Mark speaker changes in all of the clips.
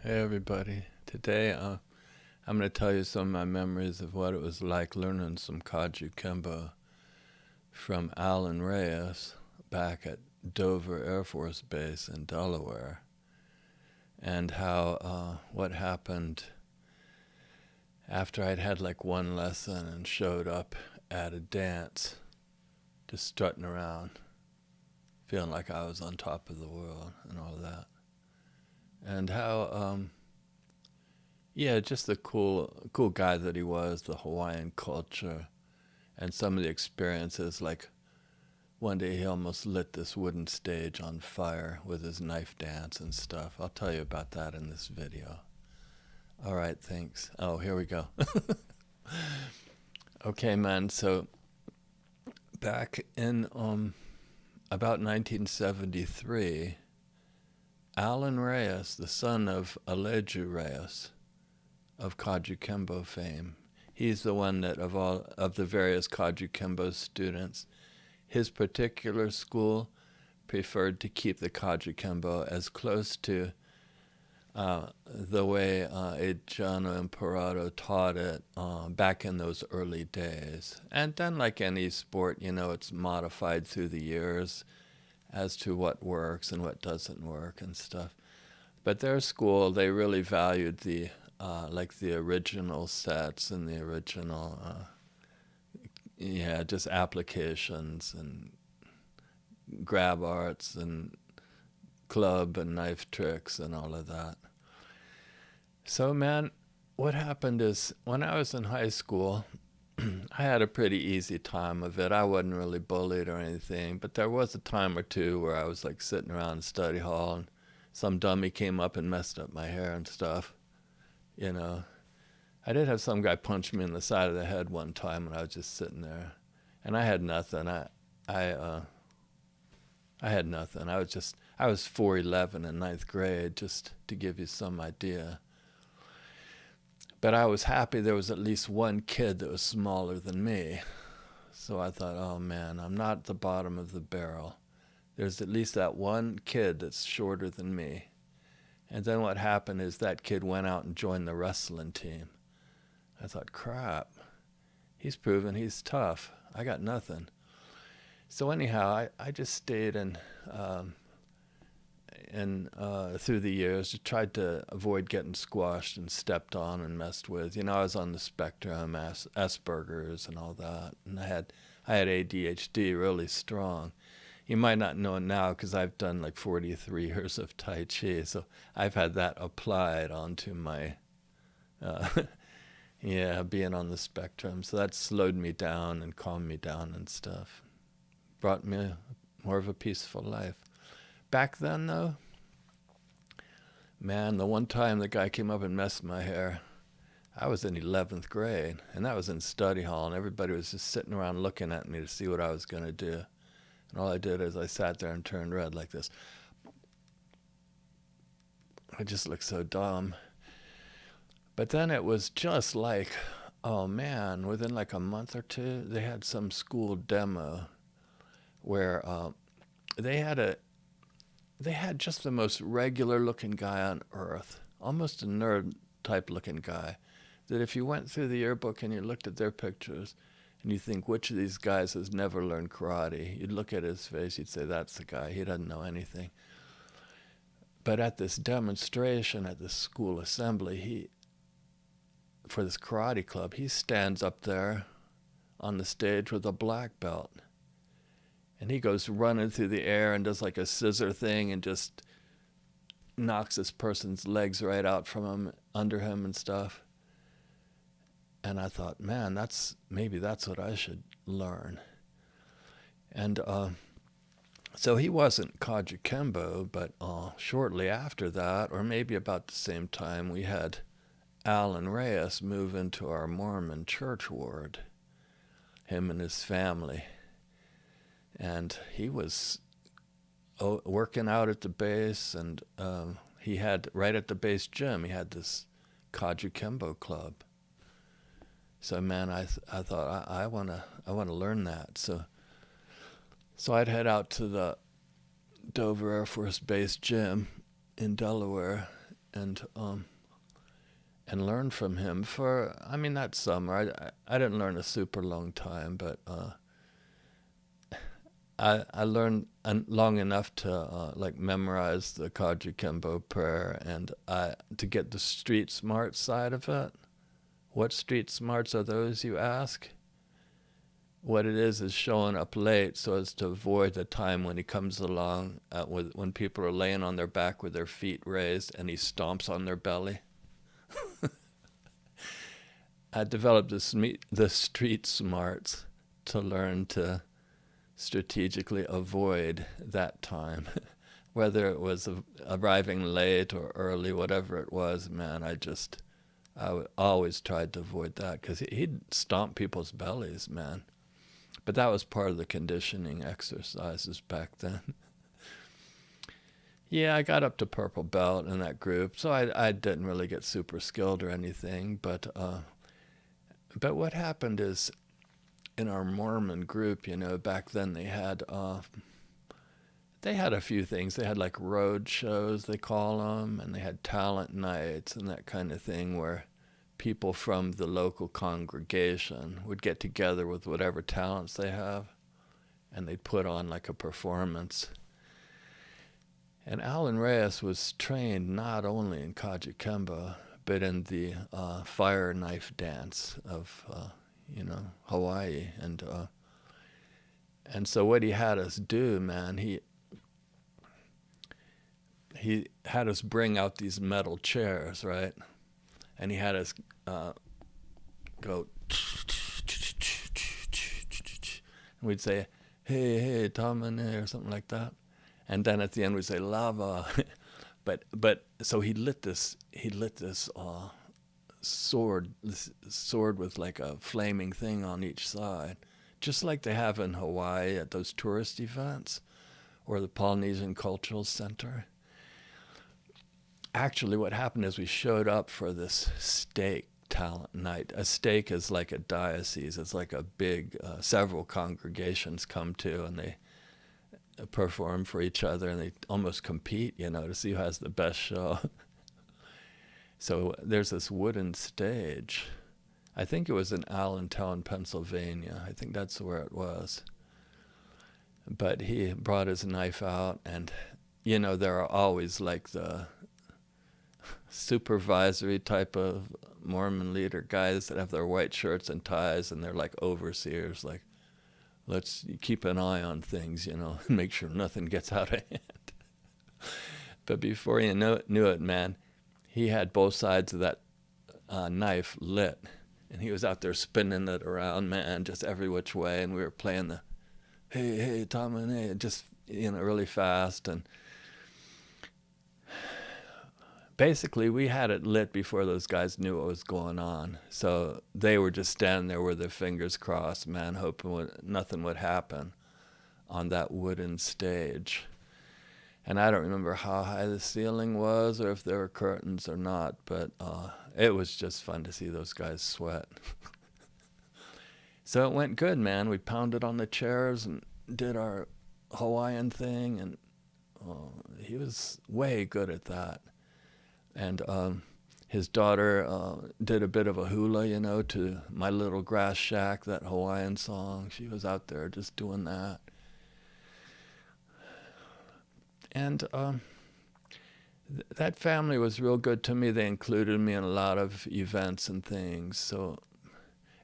Speaker 1: Hey everybody. Today I'm going to tell you some of my memories of what it was like learning some Kajukenbo from Alan Reyes back at Dover Air Force Base in Delaware, and how what happened after I'd had like one lesson and showed up at a dance, just strutting around, feeling like I was on top of the world and all that. And how yeah, just the cool guy that he was, the Hawaiian culture, and some of the experiences. Like one day he almost lit this wooden stage on fire with his knife dance and stuff. I'll tell you about that in this video. All right, thanks. Oh, here we go. Okay, man. So back in about 1973, Alan Reyes, the son of Aleju Reyes of Kajukenbo fame, he's the one that of all of the various Kajukenbo students, his particular school preferred to keep the Kajukenbo as close to the way Ejano Imperato taught it back in those early days. And then, like any sport, it's modified through the years as to what works and what doesn't work and stuff. But their school, they really valued the like the original sets and the original just applications and grab arts and club and knife tricks and all of that. So, man, what happened is when I was in high school, I had a pretty easy time of it. I wasn't really bullied or anything, but there was a time or two where I was like sitting around in study hall and some dummy came up and messed up my hair and stuff. I did have some guy punch me in the side of the head one time when I was just sitting there, and I had nothing. I had nothing. I was 4'11" in ninth grade, just to give you some idea. But I was happy there was at least one kid that was smaller than me. So I thought, oh man, I'm not at the bottom of the barrel. There's at least that one kid that's shorter than me. And then what happened is that kid went out and joined the wrestling team. I thought, crap, he's proven he's tough. I got nothing. So anyhow, I just stayed in through the years, tried to avoid getting squashed and stepped on and messed with. I was on the spectrum, Asperger's and all that, and I had ADHD really strong. You might not know it now because I've done like 43 years of Tai Chi, so I've had that applied onto my, being on the spectrum. So that slowed me down and calmed me down and stuff. Brought me more of a peaceful life. Back then, though, man, the one time the guy came up and messed my hair, I was in 11th grade, and that was in study hall, and everybody was just sitting around looking at me to see what I was going to do. And all I did is I sat there and turned red like this. I just looked so dumb. But then it was just like, oh man, within like a month or two, they had some school demo where they had just the most regular looking guy on earth, almost a nerd type looking guy, that if you went through the yearbook and you looked at their pictures and you think, which of these guys has never learned karate, you'd look at his face, you'd say, that's the guy, he doesn't know anything. But at this demonstration at the school assembly, for this karate club, he stands up there on the stage with a black belt. And he goes running through the air and does like a scissor thing and just knocks this person's legs right out from him, under him and stuff. And I thought, man, maybe that's what I should learn. And so he wasn't Kajukenbo, but shortly after that, or maybe about the same time, we had Alan Reyes move into our Mormon church ward, him and his family. And he was working out at the base, and he had, right at the base gym, he had this Kajukenbo club. So man, I thought I want to learn that. So I'd head out to the Dover Air Force Base gym in Delaware, and learn from him for, I mean, that summer. I didn't learn a super long time, but I learned long enough to like memorize the Kajukenbo prayer, and to get the street smart side of it. What street smarts are those, you ask? What it is showing up late so as to avoid the time when he comes along when people are laying on their back with their feet raised and he stomps on their belly. I developed the street smarts to learn to strategically avoid that time. Whether it was arriving late or early, whatever it was, man, I always tried to avoid that, because he'd stomp people's bellies, man. But that was part of the conditioning exercises back then. Yeah, I got up to purple belt in that group, so I didn't really get super skilled or anything. But what happened is, in our Mormon group, back then they had a few things. They had like road shows, they call them, and they had talent nights and that kind of thing, where people from the local congregation would get together with whatever talents they have, and they'd put on like a performance. And Alan Reyes was trained not only in Kajukenbo, but in the fire knife dance of Hawaii. And so what he had us do, man, he had us bring out these metal chairs, right? And he had us go, and we'd say, hey, Tamane, or something like that. And then at the end we'd say, lava. but so he lit this sword with like a flaming thing on each side, just like they have in Hawaii at those tourist events or the Polynesian Cultural Center. Actually, what happened is we showed up for this stake talent night. A stake is like a diocese. It's like a big, several congregations come to, and they perform for each other, and they almost compete, to see who has the best show. So there's this wooden stage. I think it was in Allentown, Pennsylvania. I think that's where it was. But he brought his knife out, and, there are always like the supervisory type of Mormon leader guys that have their white shirts and ties, and they're like overseers, like, let's keep an eye on things, and make sure nothing gets out of hand. But before you knew it, man, he had both sides of that knife lit, and he was out there spinning it around, man, just every which way, and we were playing the hey, Tom and hey, just, really fast, and basically we had it lit before those guys knew what was going on. So they were just standing there with their fingers crossed, man, hoping nothing would happen on that wooden stage. And I don't remember how high the ceiling was or if there were curtains or not, but it was just fun to see those guys sweat. So it went good, man. We pounded on the chairs and did our Hawaiian thing, and he was way good at that. And his daughter did a bit of a hula, to My Little Grass Shack, that Hawaiian song. She was out there just doing that. And that family was real good to me. They included me in a lot of events and things. So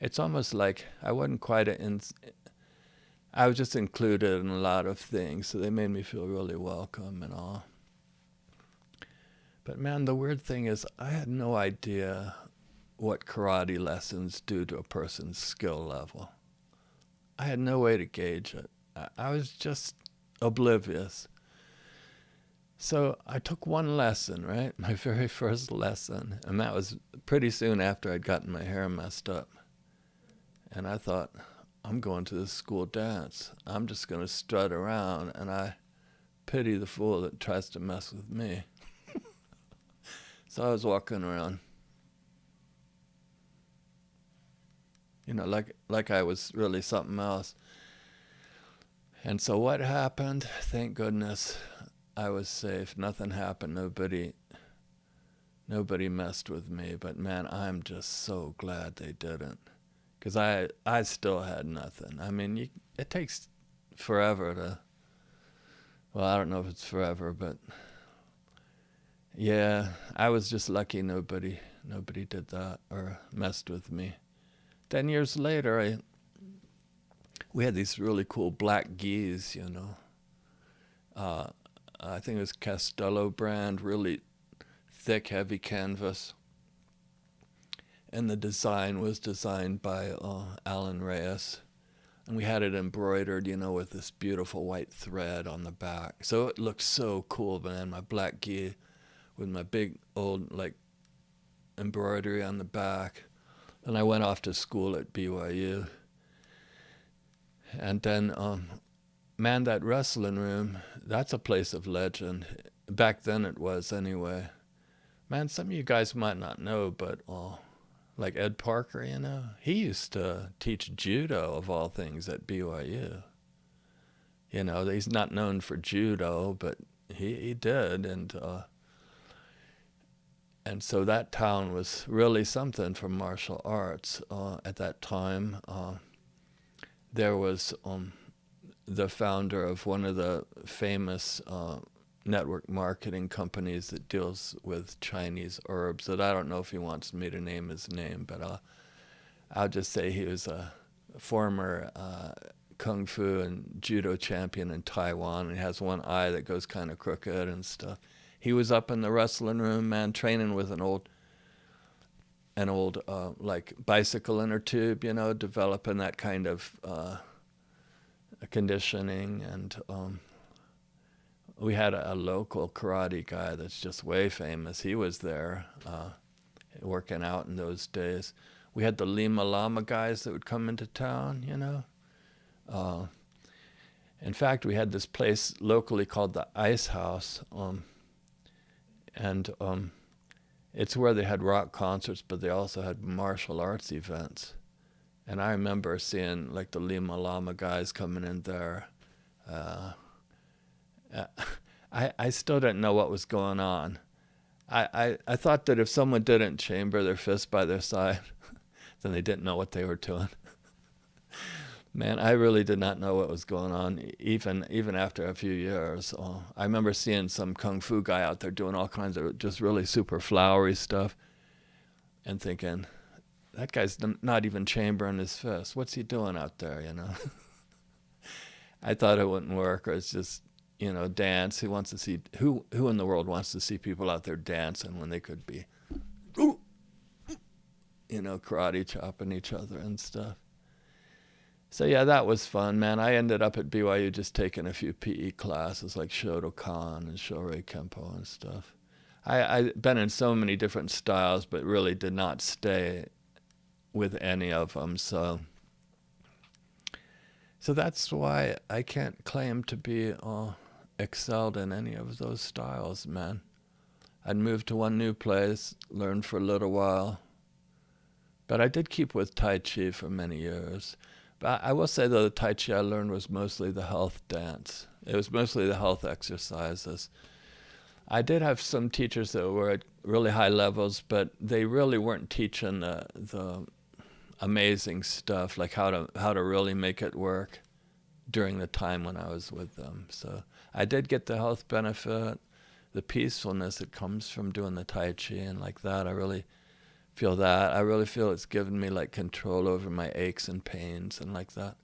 Speaker 1: it's almost like I wasn't quite I was just included in a lot of things. So they made me feel really welcome and all. But man, the weird thing is I had no idea what karate lessons do to a person's skill level. I had no way to gauge it. I was just oblivious. So I took one lesson, right? My very first lesson. And that was pretty soon after I'd gotten my hair messed up. And I thought, I'm going to this school dance. I'm just going to strut around, and I pity the fool that tries to mess with me. So I was walking around, like I was really something else. And so what happened? Thank goodness I was safe. Nothing happened. Nobody Nobody messed with me, but man, I'm just so glad they didn't. Because I still had nothing. I mean, it takes forever to, well, I don't know if it's forever, but yeah, I was just lucky nobody did that or messed with me. 10 years later, we had these really cool black gis, you know. I think it was Castello brand, really thick, heavy canvas. And the design was designed by Alan Reyes. And we had it embroidered, you know, with this beautiful white thread on the back. So it looked so cool, man. My black gi with my big old, like, embroidery on the back. And I went off to school at BYU. And then, man, that wrestling room, that's a place of legend. Back then it was anyway. Man, some of you guys might not know, but like Ed Parker, you know, he used to teach judo, of all things, at BYU. You know, he's not known for judo, but he did. And so that town was really something for martial arts at that time. There was the founder of one of the famous network marketing companies that deals with Chinese herbs, that I don't know if he wants me to name his name, but I'll just say he was a former kung fu and judo champion in Taiwan, and he has one eye that goes kind of crooked and stuff. He was up in the wrestling room, man, training with an old like bicycle inner tube, you know, developing that kind of conditioning. And we had a local karate guy that's just way famous. He was there working out in those days. We had the Lima Lama guys that would come into town, you know. In fact, we had this place locally called the Ice House. And it's where they had rock concerts, but they also had martial arts events. And I remember seeing like the Lima Lama guys coming in there. I still didn't know what was going on. I thought that if someone didn't chamber their fist by their side, then they didn't know what they were doing. Man, I really did not know what was going on, even after a few years. I remember seeing some kung fu guy out there doing all kinds of just really super flowery stuff and thinking, that guy's not even chambering his fist. What's he doing out there, you know? I thought it wouldn't work, or it's just, you know, dance. Who wants to see, who in the world wants to see people out there dancing when they could be, you know, karate chopping each other and stuff? So yeah, that was fun, man. I ended up at BYU just taking a few PE classes like Shotokan and Shorei Kempo and stuff. I've been in so many different styles, but really did not stay with any of them. So that's why I can't claim to be excelled in any of those styles, man. I'd moved to one new place, learned for a little while, but I did keep with Tai Chi for many years. But I will say, though, the Tai Chi I learned was mostly the health dance. It was mostly the health exercises. I did have some teachers that were at really high levels, but they really weren't teaching the amazing stuff, like how to really make it work during the time when I was with them. So I did get the health benefit, the peacefulness that comes from doing the Tai Chi, and like that, I really feel that. I really feel it's given me like control over my aches and pains and like that.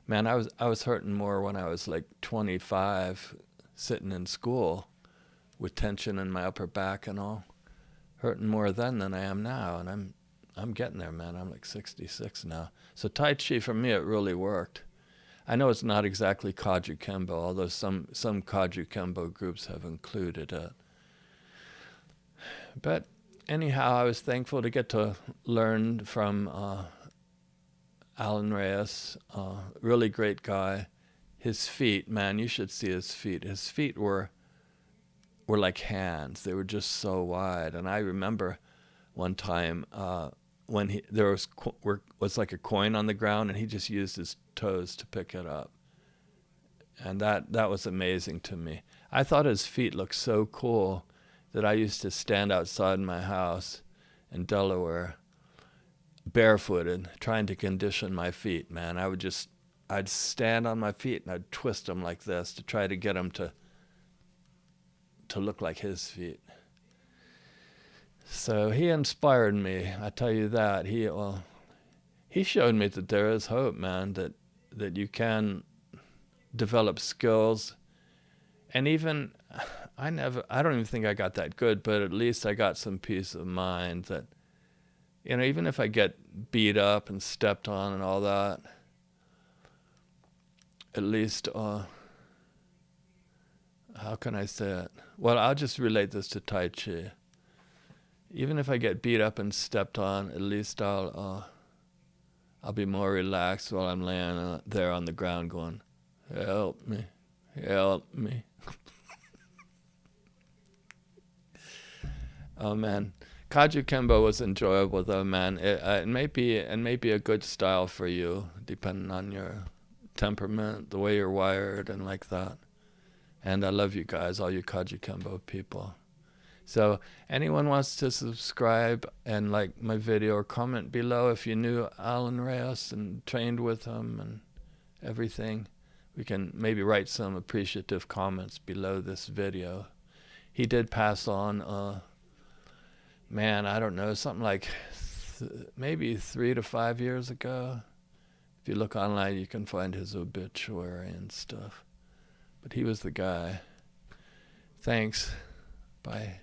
Speaker 1: Man, I was hurting more when I was like 25, sitting in school with tension in my upper back and all. Hurting more then than I am now, and I'm getting there, man. I'm like 66 now. So Tai Chi, for me, it really worked. I know it's not exactly Kajukenbo, although some Kajukenbo groups have included it. But anyhow, I was thankful to get to learn from Alan Reyes, really great guy. His feet, man, you should see his feet. His feet were like hands. They were just so wide. And I remember one time when there was like a coin on the ground, and he just used his toes to pick it up. And that was amazing to me. I thought his feet looked so cool. that I used to stand outside my house in Delaware, barefooted, trying to condition my feet, man. I'd stand on my feet and I'd twist them like this to try to get them to look like his feet. So he inspired me, I tell you that. He showed me that there is hope, man, that you can develop skills. And even, I don't even think I got that good, but at least I got some peace of mind that, you know, even if I get beat up and stepped on and all that, at least, how can I say it? Well, I'll just relate this to Tai Chi. Even if I get beat up and stepped on, at least I'll be more relaxed while I'm laying there on the ground going, help me, help me. Oh man, Kajukenbo was enjoyable though, man. It may be a good style for you, depending on your temperament, the way you're wired, and like that. And I love you guys, all you Kajukenbo people. So anyone wants to subscribe and like my video or comment below if you knew Alan Reyes and trained with him and everything, we can maybe write some appreciative comments below this video. He did pass on, man, I don't know, something like maybe 3 to 5 years ago. If you look online, you can find his obituary and stuff. But he was the guy. Thanks. Bye.